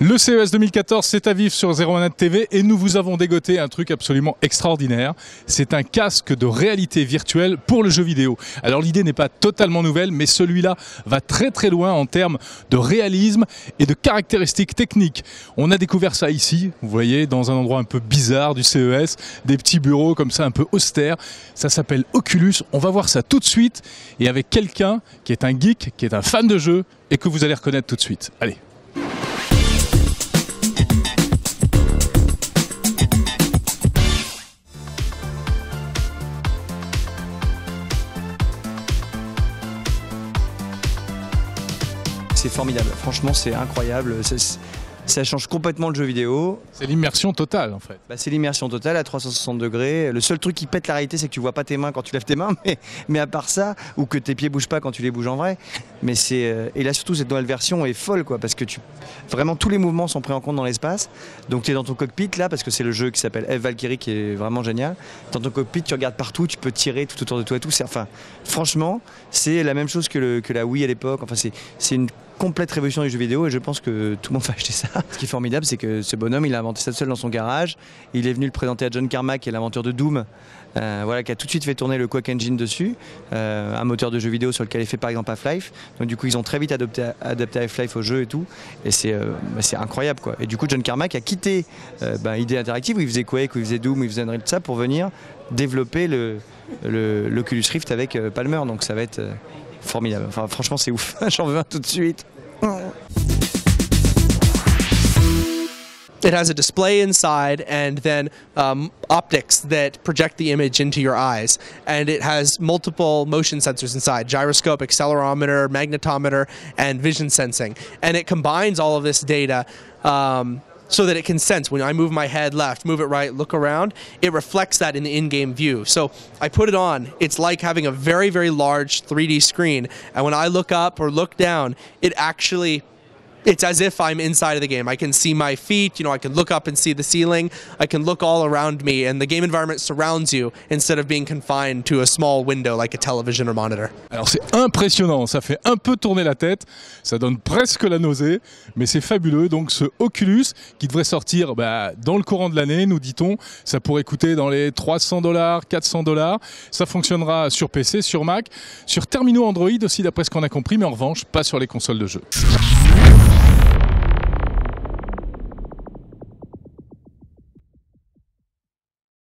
Le CES 2014, c'est à vivre sur 01net TV et nous vous avons dégoté un truc absolument extraordinaire. C'est un casque de réalité virtuelle pour le jeu vidéo. Alors l'idée n'est pas totalement nouvelle, mais celui-là va très très loin en termes de réalisme et de caractéristiques techniques. On a découvert ça ici, vous voyez, dans un endroit un peu bizarre du CES, des petits bureaux comme ça un peu austères. Ça s'appelle Oculus. On va voir ça tout de suite et avec quelqu'un qui est un geek, qui est un fan de jeu et que vous allez reconnaître tout de suite. Allez. C'est formidable, franchement c'est incroyable, ça change complètement le jeu vidéo. C'est l'immersion totale en fait. C'est l'immersion totale à 360 degrés. Le seul truc qui pète la réalité, c'est que tu vois pas tes mains quand tu lèves tes mains, mais à part ça, ou que tes pieds bougent pas quand tu les bouges en vrai. Mais et là surtout cette nouvelle version est folle quoi, parce que vraiment tous les mouvements sont pris en compte dans l'espace. Donc tu es dans ton cockpit là, parce que c'est le jeu qui s'appelle F-Valkyrie qui est vraiment génial. Dans ton cockpit, tu regardes partout, tu peux tirer tout autour de toi et tout. Enfin, franchement, c'est la même chose que la Wii à l'époque. Enfin, c'est une complète révolution du jeu vidéo et je pense que tout le monde va acheter ça. Ce qui est formidable, c'est que ce bonhomme, il a inventé ça seul dans son garage. Il est venu le présenter à John Carmack, qui est l'inventeur de Doom, voilà, qui a tout de suite fait tourner le Quake Engine dessus, un moteur de jeu vidéo sur lequel est fait par exemple Half-Life. Donc du coup, ils ont très vite adapté Half-Life au jeu et tout. Et c'est incroyable quoi. Et du coup, John Carmack a quitté ID Interactive où il faisait Quake, où il faisait Doom, où il faisait Unreal, tout ça pour venir développer l'Oculus Rift avec Palmer. Donc ça va être formidable. Enfin, franchement, c'est ouf. J'en veux un tout de suite. It has a display inside and then optics that project the image into your eyes. And it has multiple motion sensors inside, gyroscope, accelerometer, magnetometer, and vision sensing. And it combines all of this data so that it can sense when I move my head left, move it right, look around, it reflects that in the in-game view. So I put it on, it's like having a very, very large 3D screen. And when I look up or look down, it's as if I'm inside of the game. I can see my feet, I can look up and see the ceiling. I can look all around me, and the game environment surrounds you instead of being confined to a small window like a television or monitor. Alors c'est impressionnant, ça fait un peu tourner la tête, ça donne presque la nausée, mais c'est fabuleux. Donc ce Oculus qui devrait sortir dans le courant de l'année, nous dit-on, ça pourrait coûter dans les $300, $400. Ça fonctionnera sur PC, sur Mac, sur terminaux Android aussi d'après ce qu'on a compris, mais en revanche pas sur les consoles de jeu.